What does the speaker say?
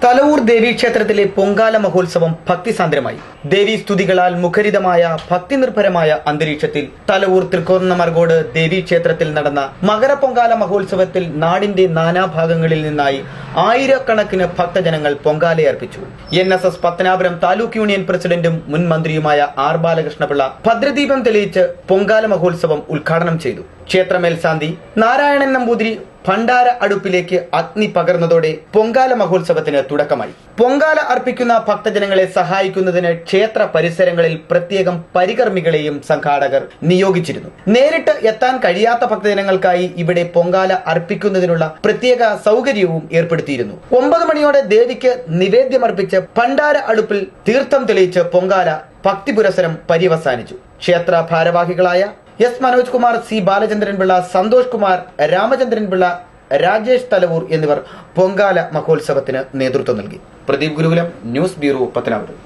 തലവൂർ ദേവീക്ഷേത്രത്തിലെ പൊങ്കാല മഹോത്സവം ഭക്തിസാന്ദ്രമായി. ദേവീസ്തുതികളാൽ മുഖരിതമായ ഭക്തിനിർഭരമായ അന്തരീക്ഷത്തിൽ തലവൂർ തൃക്കോർണമർകോട് ദേവീക്ഷേത്രത്തിൽ നടന്ന മകരപ്പൊങ്കാല മഹോത്സവത്തിൽ നാടിന്റെ നാനാഭാഗങ്ങളിൽ നിന്നായി ആയിരക്കണക്കിന് ഭക്തജനങ്ങൾ പൊങ്കാലയർപ്പിച്ചു. NSS പത്തനാപുരം താലൂക്ക് യൂണിയൻ പ്രസിഡന്റും മുൻ മന്ത്രിയുമായ R. ബാലകൃഷ്ണപിള്ള ഭദ്രദീപം തെളിയിച്ച് പൊങ്കാല മഹോത്സവം ഉദ്ഘാടനം ചെയ്തു. ക്ഷേത്ര മേൽശാന്തി നാരായണൻ നമ്പൂതിരി ഭണ്ഡാര അടുപ്പിലേക്ക് അഗ്നി പകർന്നതോടെ പൊങ്കാല മഹോത്സവത്തിന് തുടക്കമായി. പൊങ്കാല അർപ്പിക്കുന്ന ഭക്തജനങ്ങളെ സഹായിക്കുന്നതിന് ക്ഷേത്ര പരിസരങ്ങളിൽ പ്രത്യേകം പരികർമ്മികളെയും സംഘാടകർ നിയോഗിച്ചിരുന്നു. നേരിട്ട് എത്താൻ കഴിയാത്ത ഭക്തജനങ്ങൾക്കായി ഇവിടെ പൊങ്കാല അർപ്പിക്കുന്നതിനുള്ള പ്രത്യേക സൗകര്യവും ഏർപ്പെടുത്തിയിരുന്നു. 9 മണിയോടെ ദേവിക്ക് നിവേദ്യമർപ്പിച്ച് ഭണ്ഡാര അടുപ്പിൽ തീർത്ഥം തെളിയിച്ച് പൊങ്കാല ഭക്തിപുരസരം പര്യവസാനിച്ചു. ക്ഷേത്ര ഭാരവാഹികളായ S. മനോജ് കുമാർ, C. ബാലചന്ദ്രൻ പിള്ള, സന്തോഷ് കുമാർ, രാമചന്ദ്രൻ പിള്ള, രാജേഷ് തലവൂർ എന്നിവർ പൊങ്കാല മഹോത്സവത്തിന് നേതൃത്വം നൽകി. പ്രദീപ് ഗുരുകുലം, ന്യൂസ് ബ്യൂറോ, പത്തനാപുരം.